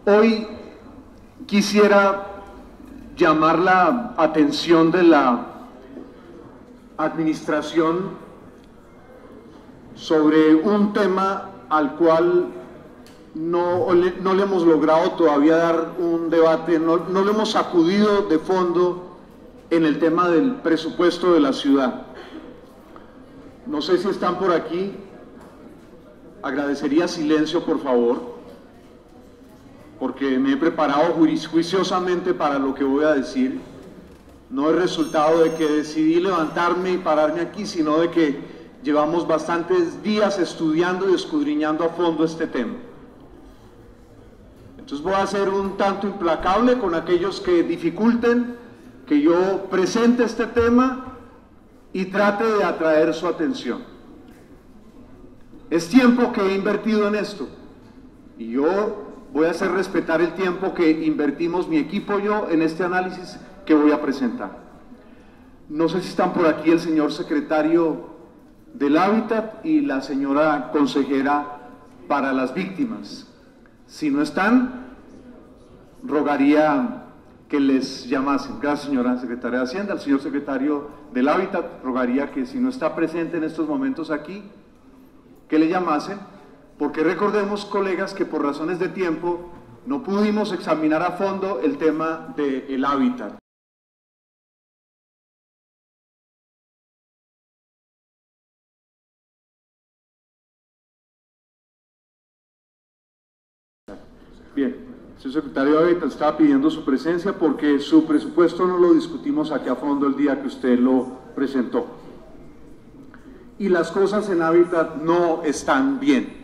Hoy quisiera llamar la atención de la administración sobre un tema al cual no le hemos logrado todavía dar un debate, no le hemos sacudido de fondo en el tema del presupuesto de la ciudad. No sé si están por aquí, agradecería silencio por favor, porque me he preparado juiciosamente para lo que voy a decir. No es resultado de que decidí levantarme y pararme aquí, sino de que llevamos bastantes días estudiando y escudriñando a fondo este tema. Entonces voy a ser un tanto implacable con aquellos que dificulten que yo presente este tema y trate de atraer su atención. Es tiempo que he invertido en esto y yo voy a hacer respetar el tiempo que invertimos mi equipo y yo en este análisis que voy a presentar. No sé si están por aquí el señor secretario del Hábitat y la señora consejera para las víctimas. Si no están, rogaría que les llamasen. Gracias, señora secretaria de Hacienda. Al señor secretario del Hábitat, rogaría que si no está presente en estos momentos aquí, que le llamasen, porque recordemos, colegas, que por razones de tiempo no pudimos examinar a fondo el tema del hábitat. Bien, el señor secretario de Hábitat estaba pidiendo su presencia porque su presupuesto no lo discutimos aquí a fondo el día que usted lo presentó. Y las cosas en Hábitat no están bien.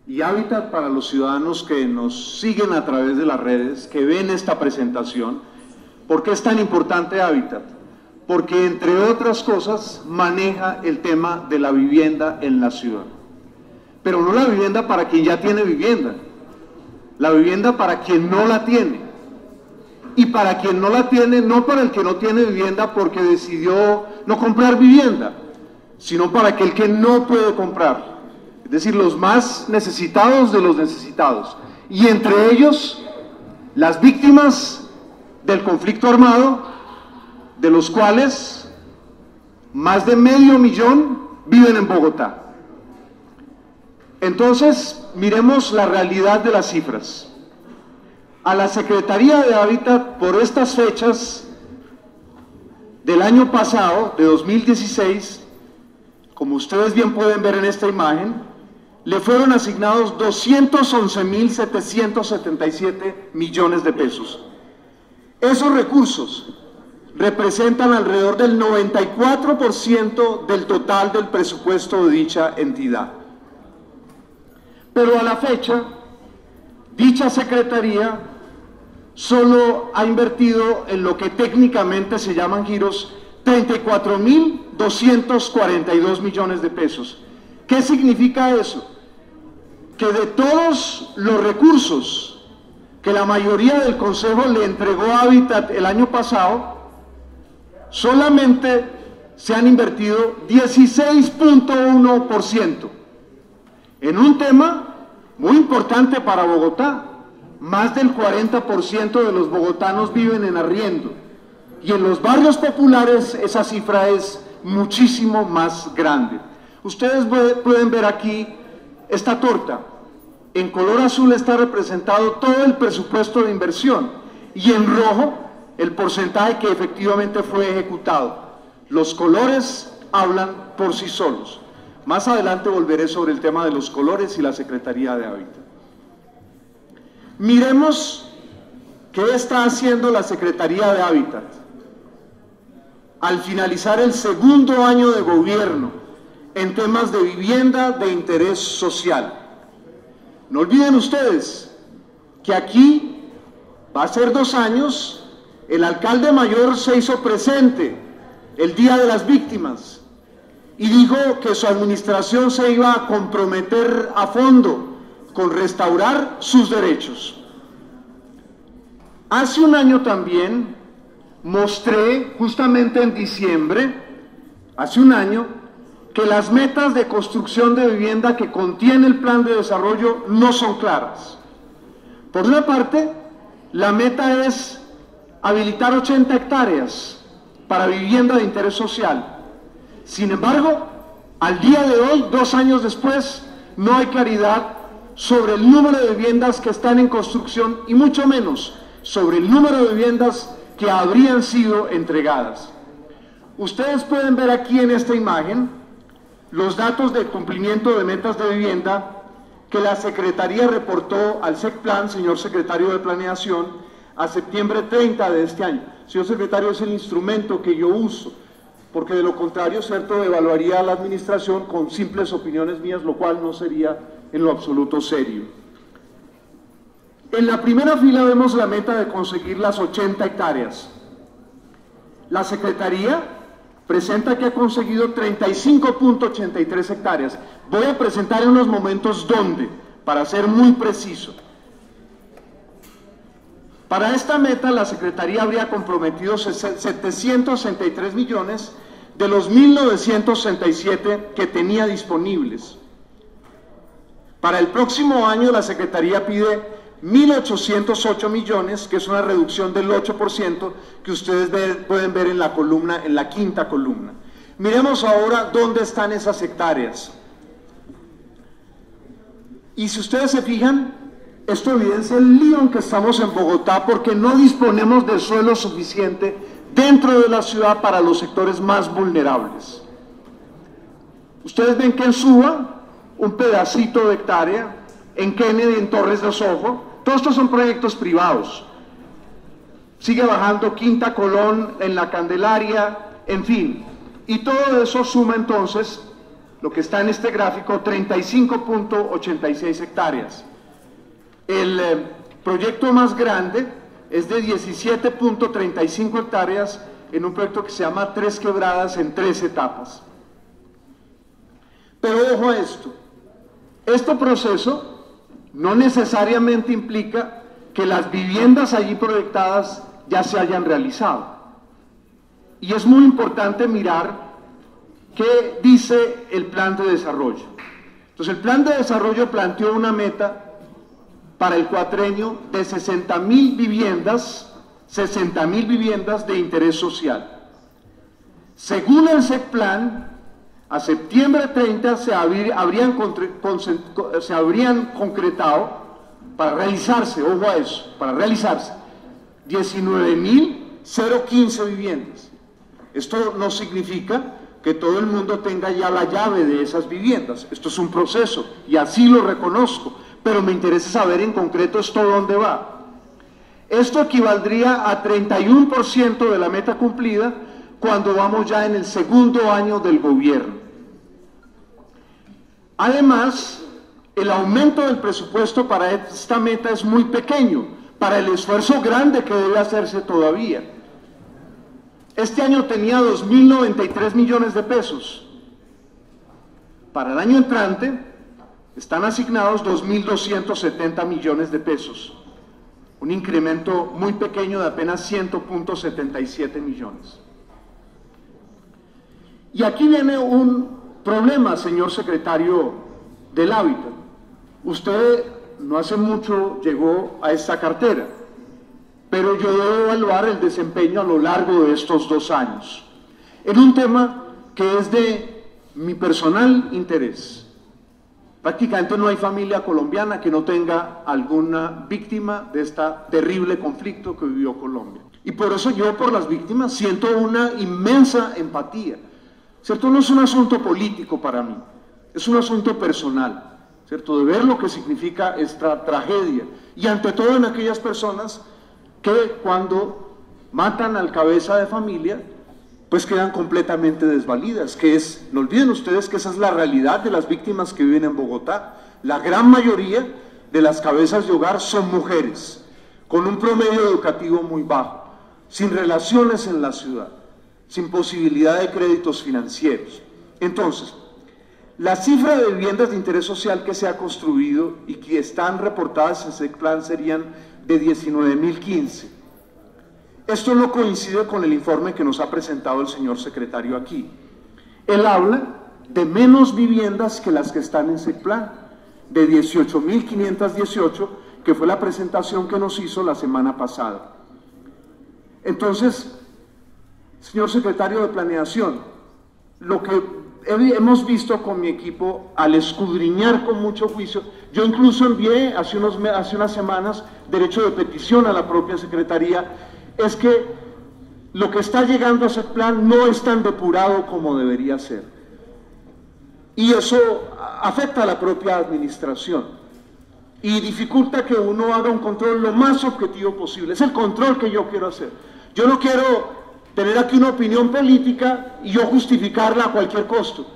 Y Hábitat, para los ciudadanos que nos siguen a través de las redes, que ven esta presentación, ¿por qué es tan importante Hábitat? Porque, entre otras cosas, maneja el tema de la vivienda en la ciudad. Pero no la vivienda para quien ya tiene vivienda, la vivienda para quien no la tiene. Y para quien no la tiene, no para el que no tiene vivienda porque decidió no comprar vivienda, sino para aquel que no puede comprar. Es decir, los más necesitados de los necesitados, y entre ellos las víctimas del conflicto armado, de los cuales más de 500,000 viven en Bogotá. Entonces, miremos la realidad de las cifras. A la Secretaría de Hábitat, por estas fechas del año pasado, de 2016, como ustedes bien pueden ver en esta imagen, le fueron asignados 211.777 millones de pesos. Esos recursos representan alrededor del 94% del total del presupuesto de dicha entidad. Pero a la fecha, dicha Secretaría solo ha invertido en lo que técnicamente se llaman giros 34.242 millones de pesos. ¿Qué significa eso? Que de todos los recursos que la mayoría del Consejo le entregó a Hábitat el año pasado, solamente se han invertido 16.1% en un tema muy importante para Bogotá. Más del 40% de los bogotanos viven en arriendo, y en los barrios populares esa cifra es muchísimo más grande. Ustedes pueden ver aquí esta torta. En color azul está representado todo el presupuesto de inversión y en rojo el porcentaje que efectivamente fue ejecutado. Los colores hablan por sí solos. Más adelante volveré sobre el tema de los colores y la Secretaría de Hábitat. Miremos qué está haciendo la Secretaría de Hábitat al finalizar el segundo año de gobierno en temas de vivienda de interés social. No olviden ustedes que aquí, va a ser 2 años, el alcalde mayor se hizo presente el Día de las Víctimas y dijo que su administración se iba a comprometer a fondo con restaurar sus derechos. Hace un año también mostré, justamente en diciembre, hace un año, que las metas de construcción de vivienda que contiene el plan de desarrollo no son claras. Por una parte, la meta es habilitar 80 hectáreas para vivienda de interés social. Sin embargo, al día de hoy, 2 años después, no hay claridad sobre el número de viviendas que están en construcción y mucho menos sobre el número de viviendas que habrían sido entregadas. Ustedes pueden ver aquí en esta imagen los datos de cumplimiento de metas de vivienda que la Secretaría reportó al SECPLAN, señor secretario de Planeación, a septiembre 30 de este año. Señor secretario, es el instrumento que yo uso, porque de lo contrario, cierto, evaluaría a la administración con simples opiniones mías, lo cual no sería en lo absoluto serio. En la primera fila vemos la meta de conseguir las 80 hectáreas. La Secretaría presenta que ha conseguido 35.83 hectáreas. Voy a presentar en unos momentos dónde, para ser muy preciso. Para esta meta, la Secretaría habría comprometido 763 millones de los 1.967 que tenía disponibles. Para el próximo año, la Secretaría pide 1.808 millones, que es una reducción del 8% que ustedes pueden ver en la columna, en la quinta columna. Miremos ahora dónde están esas hectáreas. Y si ustedes se fijan, esto evidencia el lío en que estamos en Bogotá porque no disponemos de suelo suficiente dentro de la ciudad para los sectores más vulnerables. Ustedes ven que en Suba, un pedacito de hectárea, en Kennedy, en Torres de Sojo, todos estos son proyectos privados. Sigue bajando Quinta Colón, en La Candelaria, en fin. Y todo eso suma entonces, lo que está en este gráfico, 35.86 hectáreas. El proyecto más grande es de 17.35 hectáreas en un proyecto que se llama Tres Quebradas en 3 etapas. Pero ojo a esto, este proceso no necesariamente implica que las viviendas allí proyectadas ya se hayan realizado. Y es muy importante mirar qué dice el plan de desarrollo. Entonces, el plan de desarrollo planteó una meta para el cuatrenio de 60.000 viviendas de interés social. Según el SECPLAN, a septiembre 30 se habrían concretado, para realizarse, ojo a eso, para realizarse, 19.015 viviendas. Esto no significa que todo el mundo tenga ya la llave de esas viviendas. Esto es un proceso y así lo reconozco, pero me interesa saber en concreto esto dónde va. Esto equivaldría a 31% de la meta cumplida cuando vamos ya en el segundo año del gobierno. Además, el aumento del presupuesto para esta meta es muy pequeño, para el esfuerzo grande que debe hacerse todavía. Este año tenía 2.093 millones de pesos. Para el año entrante están asignados 2.270 millones de pesos. Un incremento muy pequeño de apenas 100.77 millones. Y aquí viene un problema, señor secretario del Hábitat. Usted no hace mucho llegó a esta cartera, pero yo debo evaluar el desempeño a lo largo de estos 2 años, en un tema que es de mi personal interés. Prácticamente no hay familia colombiana que no tenga alguna víctima de este terrible conflicto que vivió Colombia. Y por eso yo por las víctimas siento una inmensa empatía. ¿Cierto? No es un asunto político para mí, es un asunto personal, ¿cierto? De ver lo que significa esta tragedia. Y ante todo en aquellas personas que cuando matan al cabeza de familia, pues quedan completamente desvalidas, que es, no olviden ustedes que esa es la realidad de las víctimas que viven en Bogotá. La gran mayoría de las cabezas de hogar son mujeres, con un promedio educativo muy bajo, sin relaciones en la ciudad, sin posibilidad de créditos financieros. Entonces, la cifra de viviendas de interés social que se ha construido y que están reportadas en ese plan serían de 19.015. Esto no coincide con el informe que nos ha presentado el señor secretario aquí. Él habla de menos viviendas que las que están en ese plan, de 18.518, que fue la presentación que nos hizo la semana pasada. Entonces, señor secretario de Planeación, lo que hemos visto con mi equipo al escudriñar con mucho juicio, yo incluso envié hace unas semanas derecho de petición a la propia Secretaría, es que lo que está llegando a ese plan no es tan depurado como debería ser. Y eso afecta a la propia administración y dificulta que uno haga un control lo más objetivo posible. Es el control que yo quiero hacer. Yo no quiero tener aquí una opinión política y yo justificarla a cualquier costo.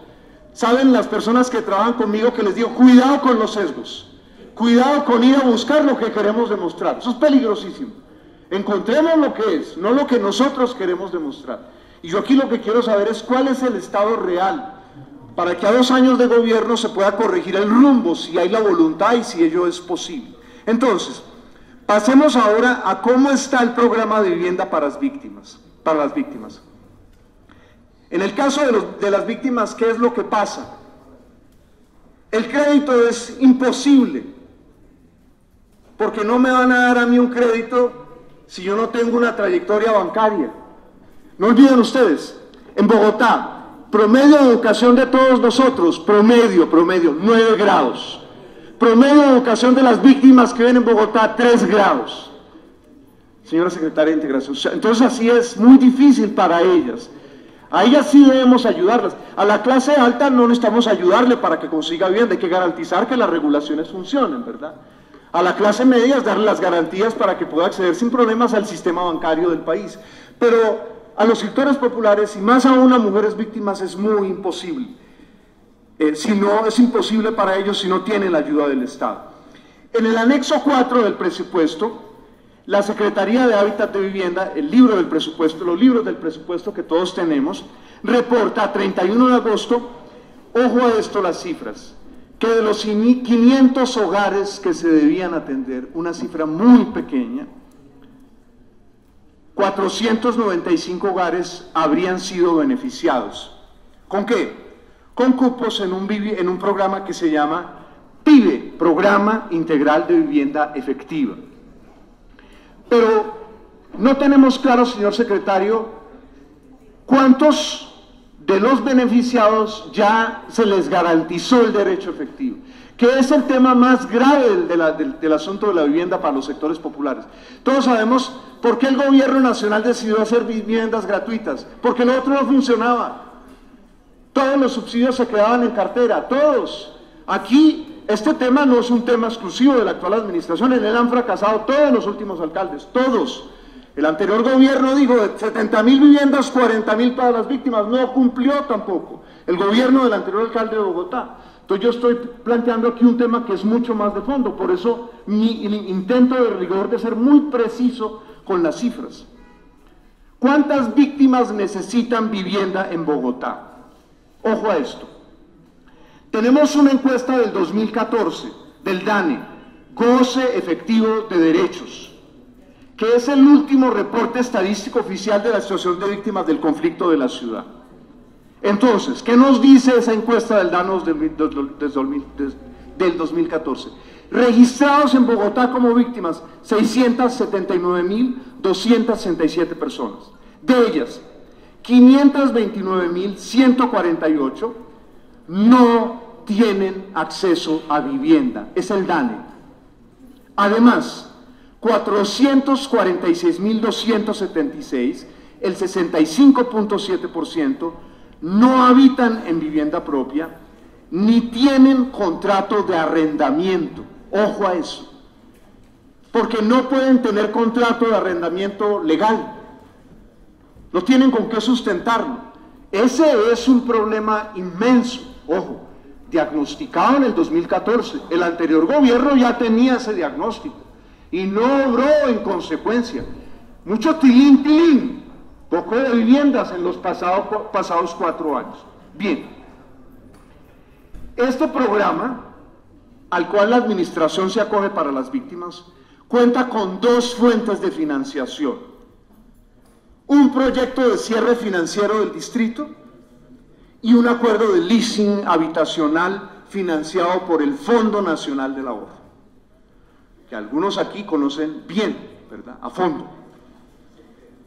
Saben las personas que trabajan conmigo que les digo, cuidado con los sesgos, cuidado con ir a buscar lo que queremos demostrar. Eso es peligrosísimo. Encontremos lo que es, no lo que nosotros queremos demostrar. Y yo aquí lo que quiero saber es cuál es el estado real, para que a 2 años de gobierno se pueda corregir el rumbo, si hay la voluntad y si ello es posible. Entonces, pasemos ahora a cómo está el programa de vivienda para las víctimas. En el caso de las víctimas, ¿qué es lo que pasa? El crédito es imposible, porque no me van a dar a mí un crédito si yo no tengo una trayectoria bancaria. No olviden ustedes, en Bogotá, promedio de educación de todos nosotros, promedio, 9 grados. Promedio de educación de las víctimas que ven en Bogotá, 3 grados. Señora Secretaria de Integración, entonces así es muy difícil para ellas. A ellas sí debemos ayudarlas. A la clase alta no necesitamos ayudarle para que consiga vivienda, hay que garantizar que las regulaciones funcionen, ¿verdad? A la clase media es darle las garantías para que pueda acceder sin problemas al sistema bancario del país. Pero a los sectores populares, y más aún a mujeres víctimas, es muy imposible. Es imposible para ellos si no tienen la ayuda del Estado. En el anexo 4 del presupuesto, la Secretaría de Hábitat de Vivienda, el libro del presupuesto, los libros del presupuesto que todos tenemos, reporta a 31 de agosto, ojo a esto las cifras, que de los 500 hogares que se debían atender, una cifra muy pequeña, 495 hogares habrían sido beneficiados. ¿Con qué? Con cupos en un programa que se llama PIVE, Programa Integral de Vivienda Efectiva. Pero no tenemos claro, señor secretario, cuántos de los beneficiados ya se les garantizó el derecho efectivo, que es el tema más grave del asunto de la vivienda para los sectores populares. Todos sabemos por qué el gobierno nacional decidió hacer viviendas gratuitas, porque lo otro no funcionaba. Todos los subsidios se quedaban en cartera, todos. Aquí este tema no es un tema exclusivo de la actual administración, en él han fracasado todos los últimos alcaldes, todos. El anterior gobierno dijo de 70.000 viviendas, 40.000 para las víctimas, no cumplió tampoco el gobierno del anterior alcalde de Bogotá. Entonces yo estoy planteando aquí un tema que es mucho más de fondo, por eso mi intento de rigor de ser muy preciso con las cifras. ¿Cuántas víctimas necesitan vivienda en Bogotá? Ojo a esto. Tenemos una encuesta del 2014 del DANE, Goce Efectivo de Derechos, que es el último reporte estadístico oficial de la situación de víctimas del conflicto de la ciudad. Entonces, ¿qué nos dice esa encuesta del DANE del 2014? Registrados en Bogotá como víctimas, 679.267 personas. De ellas, 529.148 no tienen acceso a vivienda, es el DANE. Además, 446.276, el 65.7%, no habitan en vivienda propia, ni tienen contrato de arrendamiento. Ojo a eso, porque no pueden tener contrato de arrendamiento legal, no tienen con qué sustentarlo. Ese es un problema inmenso, ojo, diagnosticado en el 2014, el anterior gobierno ya tenía ese diagnóstico y no obró en consecuencia. Mucho tilín, poco de viviendas en los pasados 4 años. Bien, este programa, al cual la administración se acoge para las víctimas, cuenta con 2 fuentes de financiación. Un proyecto de cierre financiero del distrito y un acuerdo de leasing habitacional financiado por el Fondo Nacional del Ahorro. que algunos aquí conocen bien, ¿verdad?, a fondo.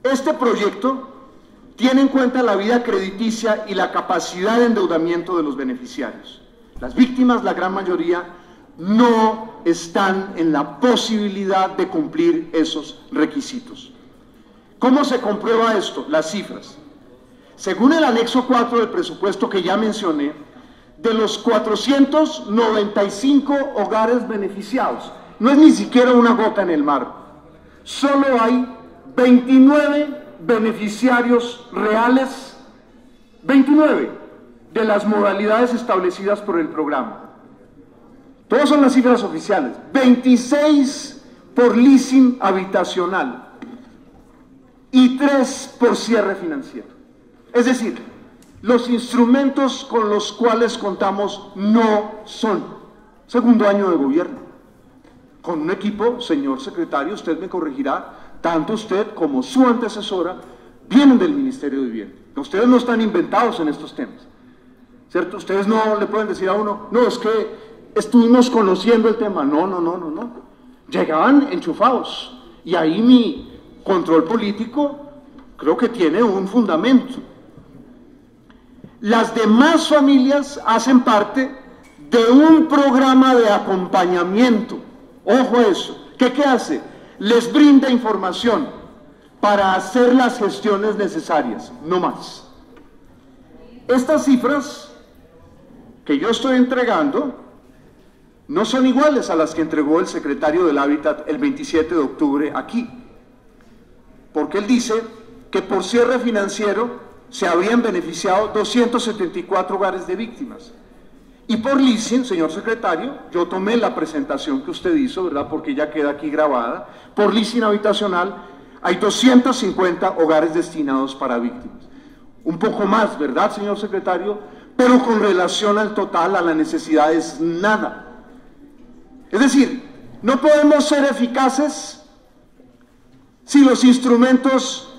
Este proyecto tiene en cuenta la vida crediticia y la capacidad de endeudamiento de los beneficiarios. Las víctimas, la gran mayoría, no están en la posibilidad de cumplir esos requisitos. ¿Cómo se comprueba esto? Las cifras. Según el anexo 4 del presupuesto que ya mencioné, de los 495 hogares beneficiados, no es ni siquiera una gota en el mar, solo hay 29 beneficiarios reales, 29 de las modalidades establecidas por el programa. Todas son las cifras oficiales. 26 por leasing habitacional y 3 por cierre financiero. Es decir, los instrumentos con los cuales contamos no son. Segundo año de gobierno. Con un equipo, señor secretario, usted me corregirá, tanto usted como su antecesora vienen del Ministerio de Vivienda. Ustedes no están inventados en estos temas, ¿cierto? Ustedes no le pueden decir a uno, no, es que estuvimos conociendo el tema. No. Llegaban enchufados. Y ahí mi control político creo que tiene un fundamento. Las demás familias hacen parte de un programa de acompañamiento. Ojo a eso. ¿Qué hace? Les brinda información para hacer las gestiones necesarias, no más. Estas cifras que yo estoy entregando no son iguales a las que entregó el secretario del Hábitat el 27 de octubre aquí, porque él dice que por cierre financiero se habrían beneficiado 274 hogares de víctimas. Y por leasing, señor secretario, yo tomé la presentación que usted hizo, ¿verdad?, porque ya queda aquí grabada. Por leasing habitacional hay 250 hogares destinados para víctimas. Un poco más, ¿verdad, señor secretario? Pero con relación al total, a la necesidad, es nada. Es decir, no podemos ser eficaces si los instrumentos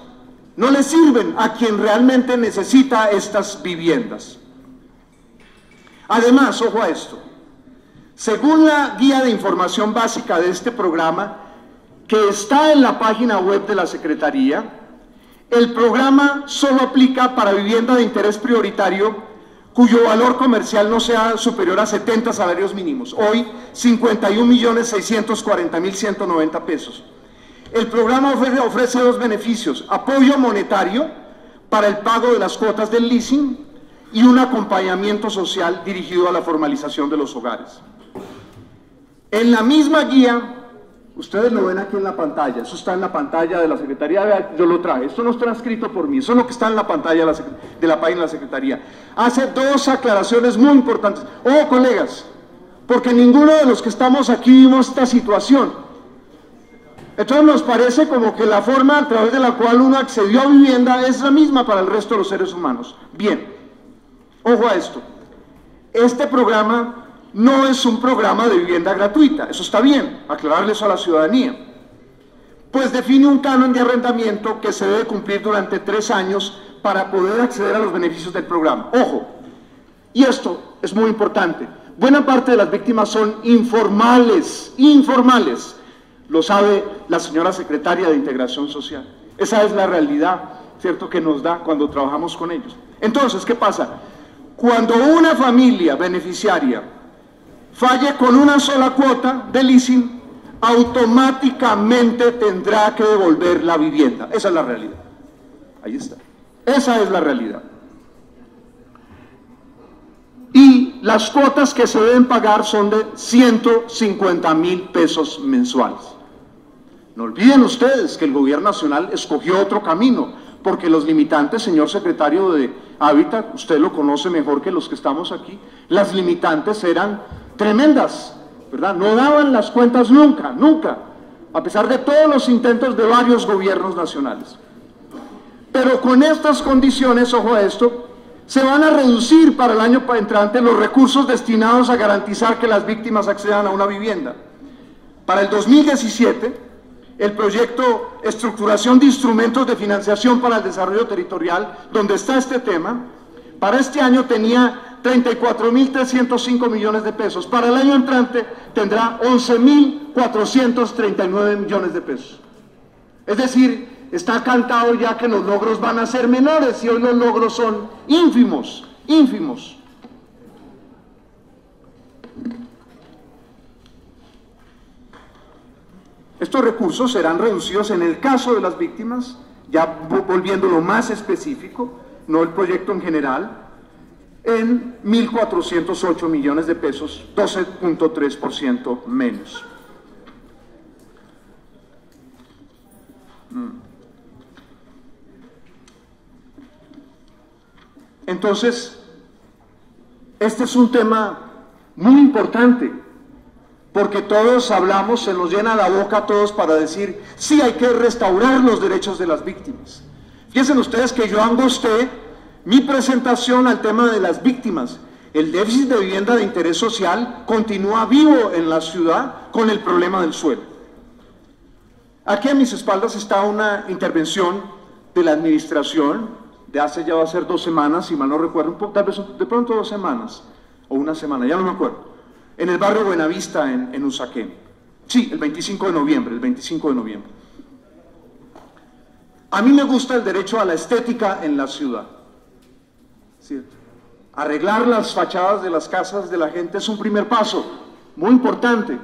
no le sirven a quien realmente necesita estas viviendas. Además, ojo a esto, según la guía de información básica de este programa, que está en la página web de la Secretaría, el programa solo aplica para vivienda de interés prioritario cuyo valor comercial no sea superior a 70 salarios mínimos, hoy 51.640.190 pesos. El programa ofrece dos beneficios: apoyo monetario para el pago de las cuotas del leasing y un acompañamiento social dirigido a la formalización de los hogares. En la misma guía, ustedes lo ven aquí en la pantalla, eso está en la pantalla de la Secretaría, yo lo traje, esto no está escrito por mí, eso es lo que está en la pantalla de la página de la Secretaría. Hace dos aclaraciones muy importantes. Oh, colegas, porque ninguno de los que estamos aquí vimos esta situación. Entonces nos parece como que la forma a través de la cual uno accedió a vivienda es la misma para el resto de los seres humanos. Bien, ojo a esto, este programa no es un programa de vivienda gratuita, eso está bien, aclararle eso a la ciudadanía, pues define un canon de arrendamiento que se debe cumplir durante 3 años para poder acceder a los beneficios del programa. Ojo, y esto es muy importante, buena parte de las víctimas son informales, lo sabe la señora secretaria de Integración Social. Esa es la realidad, ¿cierto?, que nos da cuando trabajamos con ellos. Entonces, ¿qué pasa? Cuando una familia beneficiaria falle con una sola cuota de leasing, automáticamente tendrá que devolver la vivienda. Esa es la realidad. Ahí está. Esa es la realidad. Y las cuotas que se deben pagar son de 150.000 pesos mensuales. No olviden ustedes que el gobierno nacional escogió otro camino, porque los limitantes, señor secretario de Hábitat, usted lo conoce mejor que los que estamos aquí, las limitantes eran tremendas, ¿verdad? No daban las cuentas nunca, a pesar de todos los intentos de varios gobiernos nacionales. Pero con estas condiciones, ojo a esto, se van a reducir para el año entrante los recursos destinados a garantizar que las víctimas accedan a una vivienda. Para el 2017, el proyecto Estructuración de Instrumentos de Financiación para el Desarrollo Territorial, donde está este tema, para este año tenía 34.305 millones de pesos. Para el año entrante tendrá 11.439 millones de pesos. Es decir, está cantado ya que los logros van a ser menores y hoy los logros son ínfimos, ínfimos. Estos recursos serán reducidos en el caso de las víctimas, ya volviéndolo más específico, no el proyecto en general, en 1.408 millones de pesos, 12.3% menos. Entonces, este es un tema muy importante, porque todos hablamos, se nos llena la boca a todos para decir, sí, hay que restaurar los derechos de las víctimas. Fíjense ustedes que yo angosté mi presentación al tema de las víctimas. El déficit de vivienda de interés social continúa vivo en la ciudad con el problema del suelo. Aquí a mis espaldas está una intervención de la administración de hace ya va a ser 2 semanas, si mal no recuerdo, un poco, tal vez de pronto 2 semanas, o 1 semana, ya no me acuerdo, en el barrio Buenavista, en Usaquén. Sí, el 25 de noviembre, el 25 de noviembre. A mí me gusta el derecho a la estética en la ciudad. ¿Cierto? Arreglar las fachadas de las casas de la gente es un primer paso, muy importante,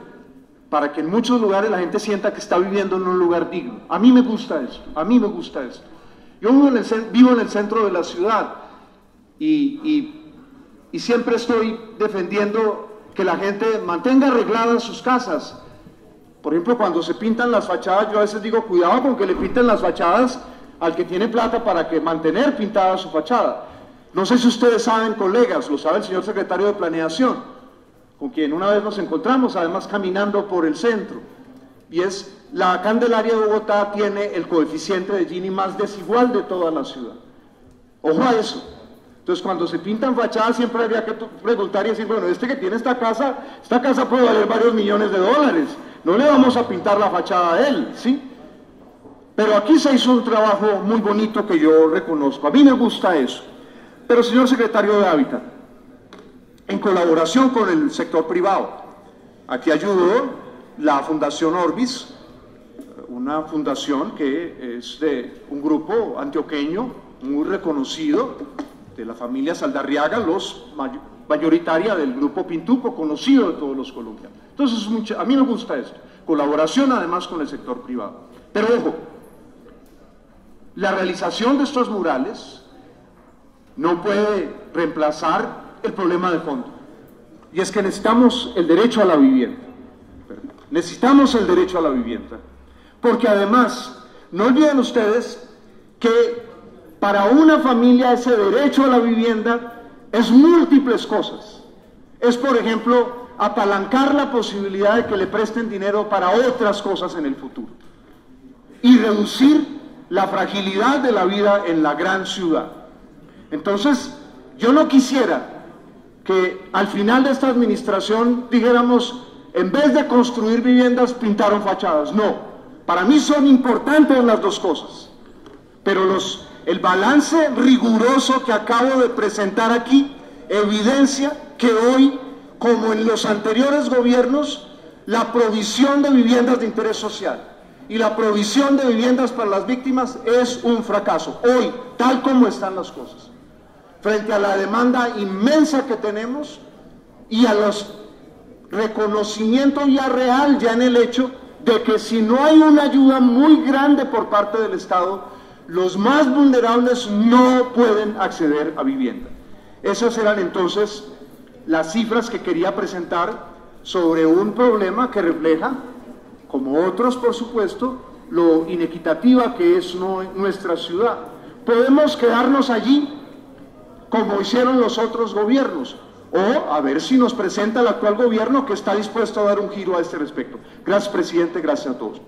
para que en muchos lugares la gente sienta que está viviendo en un lugar digno. A mí me gusta eso, a mí me gusta eso. Yo vivo en el centro de la ciudad y siempre estoy defendiendo que la gente mantenga arregladas sus casas. Por ejemplo, cuando se pintan las fachadas, yo a veces digo, cuidado con que le pinten las fachadas al que tiene plata para que mantener pintada su fachada. No sé si ustedes saben, colegas, lo sabe el señor secretario de Planeación, con quien una vez nos encontramos, además caminando por el centro, y es, la Candelaria de Bogotá tiene el coeficiente de Gini más desigual de toda la ciudad. Ojo a eso. Entonces, cuando se pintan fachadas, siempre habría que preguntar y decir, bueno, este que tiene esta casa puede valer varios millones de dólares, no le vamos a pintar la fachada a él, ¿sí? Pero aquí se hizo un trabajo muy bonito que yo reconozco, a mí me gusta eso. Pero, señor secretario de Hábitat, en colaboración con el sector privado, aquí ayudó la Fundación Orbis, una fundación que es de un grupo antioqueño muy reconocido, de la familia Saldarriaga, mayoritaria del grupo Pintuco, conocido de todos los colombianos. Entonces, a mí me gusta esto, colaboración además con el sector privado. Pero ojo, la realización de estos murales no puede reemplazar el problema de fondo, y es que necesitamos el derecho a la vivienda. Necesitamos el derecho a la vivienda, porque además, no olviden ustedes que para una familia ese derecho a la vivienda es múltiples cosas. Es, por ejemplo, apalancar la posibilidad de que le presten dinero para otras cosas en el futuro y reducir la fragilidad de la vida en la gran ciudad. Entonces, yo no quisiera que al final de esta administración dijéramos, en vez de construir viviendas, pintaron fachadas. No, para mí son importantes las dos cosas, pero el balance riguroso que acabo de presentar aquí evidencia que hoy, como en los anteriores gobiernos, la provisión de viviendas de interés social y la provisión de viviendas para las víctimas es un fracaso. Hoy, tal como están las cosas, frente a la demanda inmensa que tenemos y a los reconocimiento ya real, ya en el hecho de que si no hay una ayuda muy grande por parte del Estado, los más vulnerables no pueden acceder a vivienda. Esas eran entonces las cifras que quería presentar sobre un problema que refleja, como otros por supuesto, lo inequitativa que es nuestra ciudad. Podemos quedarnos allí como hicieron los otros gobiernos, o a ver si nos presenta el actual gobierno que está dispuesto a dar un giro a este respecto. Gracias, presidente, gracias a todos.